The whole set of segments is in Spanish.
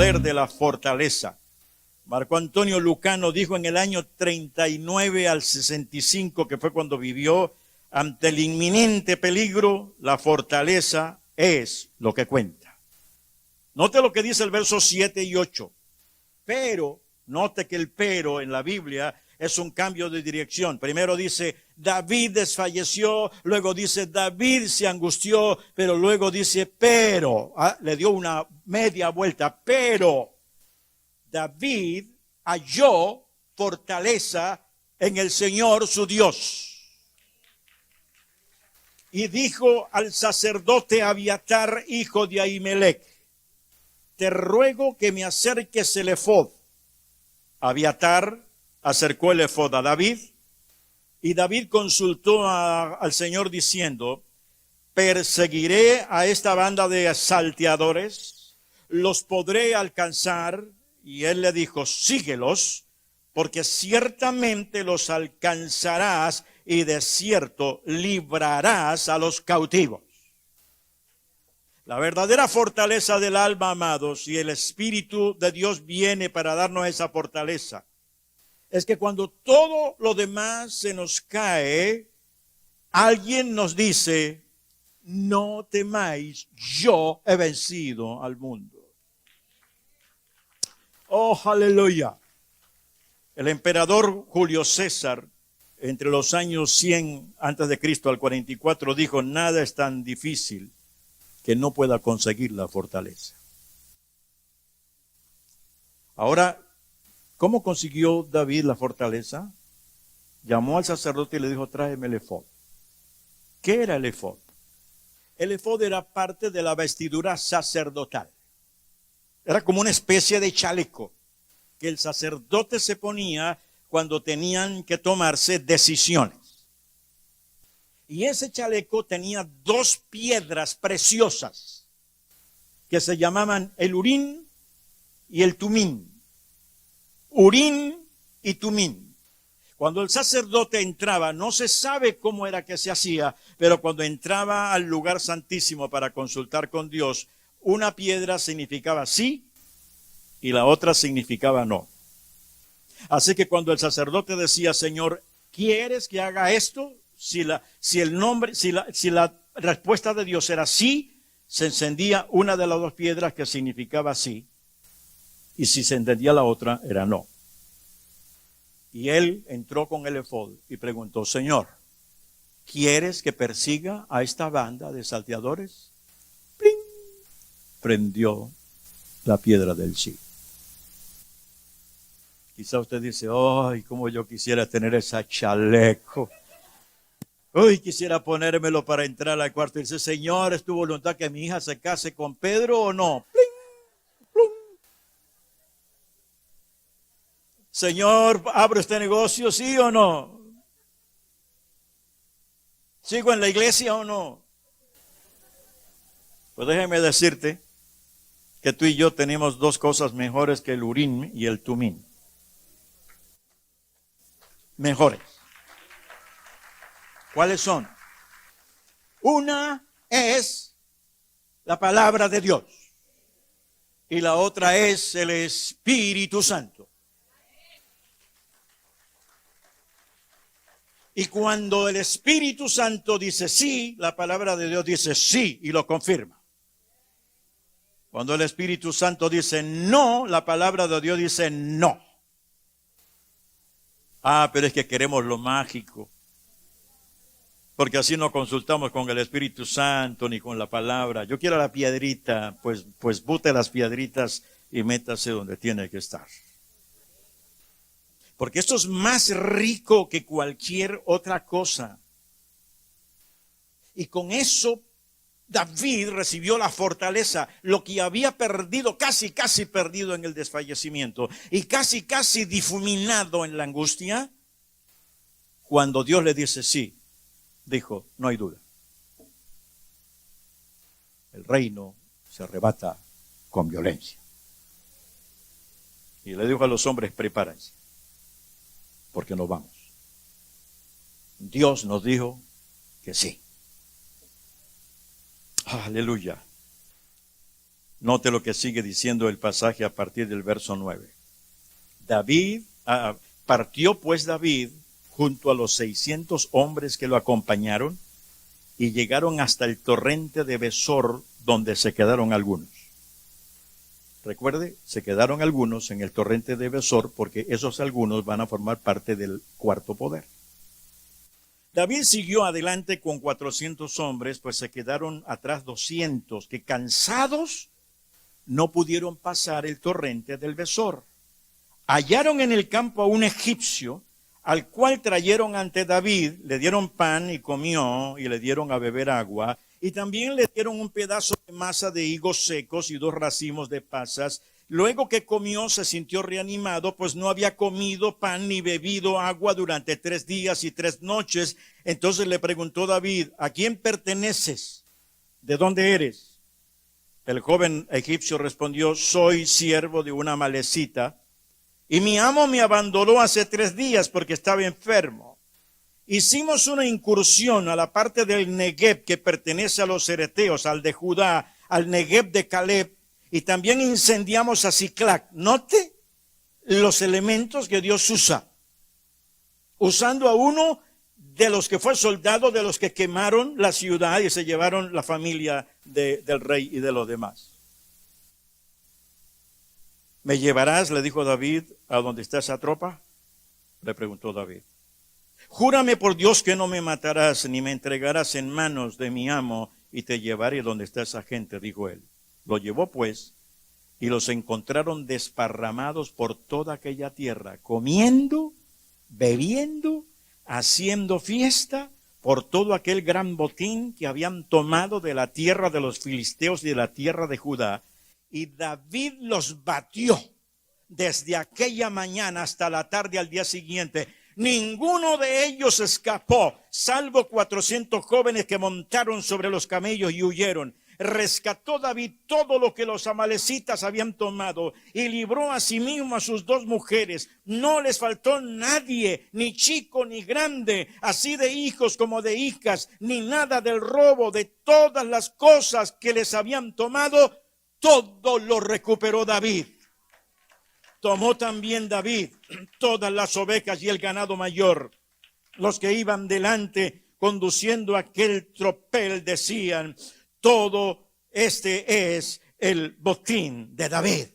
poder de la fortaleza. Marco Antonio Lucano dijo en el año 39 al 65, que fue cuando vivió, ante el inminente peligro, la fortaleza es lo que cuenta. Note lo que dice el verso 7 y 8. Pero, note que el pero en la Biblia es un cambio de dirección. Primero dice, David desfalleció, luego dice, David se angustió, pero luego dice, pero, le dio una media vuelta, pero David halló fortaleza en el Señor su Dios. Y dijo al sacerdote Abiatar, hijo de Ahimelech, te ruego que me acerques el efod. Abiatar acercó el efod a David, y David consultó al Señor diciendo, perseguiré a esta banda de salteadores, los podré alcanzar. Y él le dijo, síguelos, porque ciertamente los alcanzarás y de cierto librarás a los cautivos. La verdadera fortaleza del alma, amados, y el Espíritu de Dios viene para darnos esa fortaleza, es que cuando todo lo demás se nos cae, alguien nos dice, no temáis, yo he vencido al mundo. Oh, aleluya. El emperador Julio César, entre los años 100 antes de Cristo al 44, dijo, nada es tan difícil que no pueda conseguir la fortaleza. Ahora, ¿cómo consiguió David la fortaleza? Llamó al sacerdote y le dijo, tráeme el efod. ¿Qué era el efod? El efod era parte de la vestidura sacerdotal. Era como una especie de chaleco que el sacerdote se ponía cuando tenían que tomarse decisiones. Y ese chaleco tenía dos piedras preciosas que se llamaban el Urín y el Tumín. Urín y Tumín. Cuando el sacerdote entraba, no se sabe cómo era que se hacía, pero cuando entraba al lugar santísimo para consultar con Dios, una piedra significaba sí y la otra significaba no. Así que cuando el sacerdote decía, Señor, ¿quieres que haga esto? Si la respuesta de Dios era sí, se encendía una de las dos piedras que significaba sí, y si se encendía la otra era no. Y él entró con el efod y preguntó, Señor, ¿quieres que persiga a esta banda de salteadores? ¡Pling! Prendió la piedra del sí. Quizá usted dice, ay, cómo yo quisiera tener ese chaleco. Uy, quisiera ponérmelo para entrar al cuarto y dice, Señor, ¿es tu voluntad que mi hija se case con Pedro o no? ¡Pling! ¡Plum! Señor, ¿abro este negocio, sí o no? ¿Sigo en la iglesia o no? Pues déjeme decirte que tú y yo tenemos dos cosas mejores que el Urín y el Tumín. Mejores. ¿Cuáles son? Una es la palabra de Dios y la otra es el Espíritu Santo. Y cuando el Espíritu Santo dice sí, la palabra de Dios dice sí y lo confirma. Cuando el Espíritu Santo dice no, la palabra de Dios dice no. Ah, pero es que queremos lo mágico. Porque así no consultamos con el Espíritu Santo ni con la palabra. Yo quiero la piedrita, pues bote las piedritas y métase donde tiene que estar. Porque esto es más rico que cualquier otra cosa. Y con eso David recibió la fortaleza, lo que había perdido, casi perdido en el desfallecimiento y casi difuminado en la angustia. Cuando Dios le dice sí, dijo, no hay duda. El reino se arrebata con violencia. Y le dijo a los hombres, prepárense, porque nos vamos. Dios nos dijo que sí. Aleluya. Note lo que sigue diciendo el pasaje a partir del verso 9. Partió pues David junto a los 600 hombres que lo acompañaron y llegaron hasta el torrente de Besor, donde se quedaron algunos. Recuerde, se quedaron algunos en el torrente de Besor porque esos algunos van a formar parte del cuarto poder. David siguió adelante con 400 hombres, pues se quedaron atrás 200 que cansados no pudieron pasar el torrente del Besor. Hallaron en el campo a un egipcio, al cual trajeron ante David, le dieron pan y comió, y le dieron a beber agua, y también le dieron un pedazo de masa de higos secos y 2 racimos de pasas. Luego que comió se sintió reanimado, pues no había comido pan ni bebido agua durante 3 días y 3 noches. Entonces le preguntó David, ¿a quién perteneces? ¿De dónde eres? El joven egipcio respondió, soy siervo de una amalecita, y mi amo me abandonó hace 3 días porque estaba enfermo. Hicimos una incursión a la parte del Negev que pertenece a los cereteos, al de Judá, al Negev de Caleb, y también incendiamos a Siclac. Note los elementos que Dios usa, usando a uno de los que fue soldado, de los que quemaron la ciudad y se llevaron la familia del rey y de los demás. ¿Me llevarás, le dijo David, a donde está esa tropa? Le preguntó David. Júrame por Dios que no me matarás, ni me entregarás en manos de mi amo, y te llevaré donde está esa gente, dijo él. Lo llevó pues, y los encontraron desparramados por toda aquella tierra, comiendo, bebiendo, haciendo fiesta por todo aquel gran botín que habían tomado de la tierra de los filisteos y de la tierra de Judá. Y David los batió desde aquella mañana hasta la tarde al día siguiente. Ninguno de ellos escapó, salvo 400 jóvenes que montaron sobre los camellos y huyeron. Rescató David todo lo que los amalecitas habían tomado y libró a sí mismo a sus 2 mujeres. No les faltó nadie, ni chico ni grande, así de hijos como de hijas, ni nada del robo. De todas las cosas que les habían tomado, todo lo recuperó David. Tomó también David todas las ovejas y el ganado mayor. Los que iban delante conduciendo aquel tropel decían, todo este es el botín de David.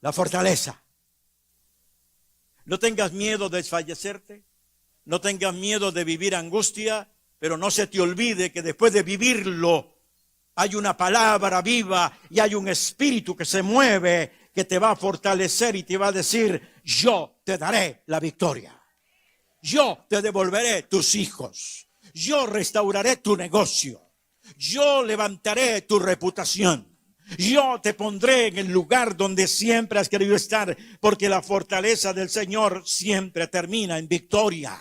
La fortaleza. No tengas miedo de desfallecerte, no tengas miedo de vivir angustia, pero no se te olvide que después de vivirlo, hay una palabra viva y hay un espíritu que se mueve, que te va a fortalecer y te va a decir, yo te daré la victoria. Yo te devolveré tus hijos. Yo restauraré tu negocio. Yo levantaré tu reputación. Yo te pondré en el lugar donde siempre has querido estar, porque la fortaleza del Señor siempre termina en victoria.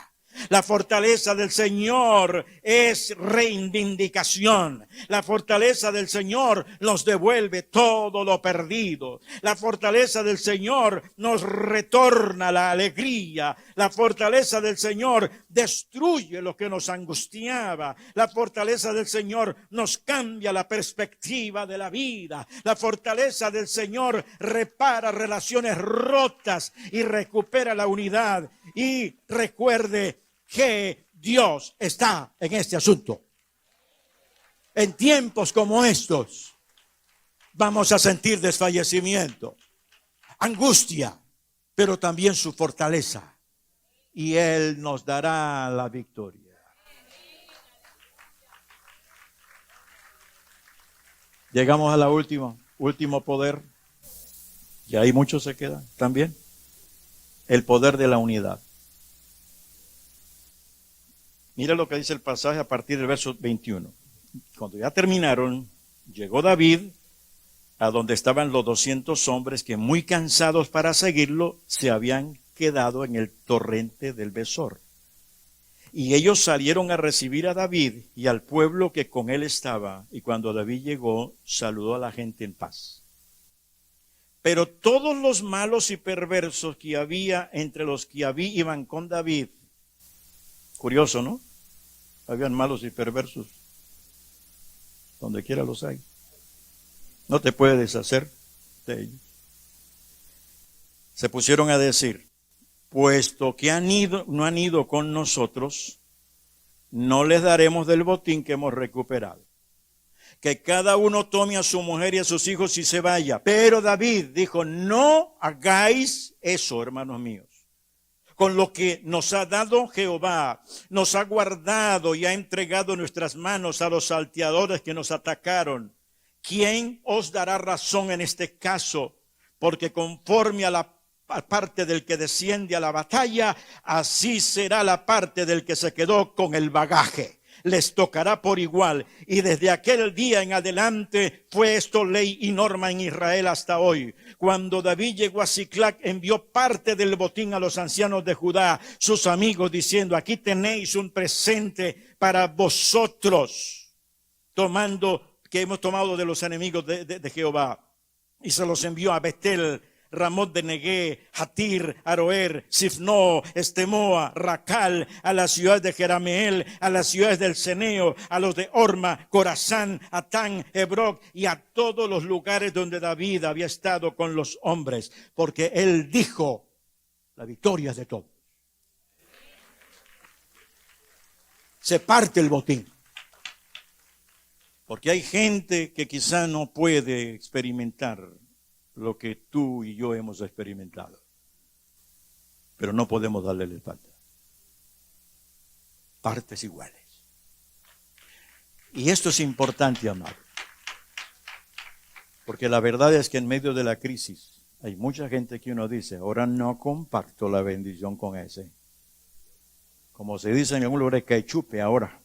La fortaleza del Señor es reivindicación. La fortaleza del Señor nos devuelve todo lo perdido. La fortaleza del Señor nos retorna la alegría. La fortaleza del Señor destruye lo que nos angustiaba. La fortaleza del Señor nos cambia la perspectiva de la vida. La fortaleza del Señor repara relaciones rotas y recupera la unidad. Y recuerde que Dios está en este asunto. En tiempos como estos vamos a sentir desfallecimiento, angustia, pero también su fortaleza. Y Él nos dará la victoria. Llegamos a la último poder. Y ahí muchos se quedan también. El poder de la unidad. Mira lo que dice el pasaje a partir del verso 21. Cuando ya terminaron, llegó David a donde estaban los 200 hombres que muy cansados para seguirlo se habían quedado en el torrente del Besor. Y ellos salieron a recibir a David y al pueblo que con él estaba. Y cuando David llegó, saludó a la gente en paz. Pero todos los malos y perversos que había entre los que iban con David, curioso, ¿no? Habían malos y perversos. Donde quiera los hay. No te puedes deshacer de ellos. Se pusieron a decir, puesto que no han ido con nosotros, no les daremos del botín que hemos recuperado. Que cada uno tome a su mujer y a sus hijos y se vaya. Pero David dijo, no hagáis eso, hermanos míos. Con lo que nos ha dado Jehová, nos ha guardado y ha entregado nuestras manos a los salteadores que nos atacaron. ¿Quién os dará razón en este caso? Porque conforme a la parte del que desciende a la batalla, así será la parte del que se quedó con el bagaje. Les tocará por igual. Y desde aquel día en adelante fue esto ley y norma en Israel hasta hoy. Cuando David llegó a Siclac, envió parte del botín a los ancianos de Judá, sus amigos, diciendo, aquí tenéis un presente para vosotros, que hemos tomado de los enemigos de Jehová. Y se los envió a Betel, Ramot de Negué, Hatir, Aroer, Sifno, Estemoa, Racal, a las ciudades de Jerameel, a las ciudades del Ceneo, a los de Orma, Corazán, Atán, Hebroc y a todos los lugares donde David había estado con los hombres, porque él dijo, la victoria es de todos. Se parte el botín. Porque hay gente que quizá no puede experimentar lo que tú y yo hemos experimentado. Pero no podemos darle la espalda. Partes iguales. Y esto es importante, amado. Porque la verdad es que en medio de la crisis hay mucha gente que uno dice, ahora no comparto la bendición con ese. Como se dice en algún lugar, que chupe ahora.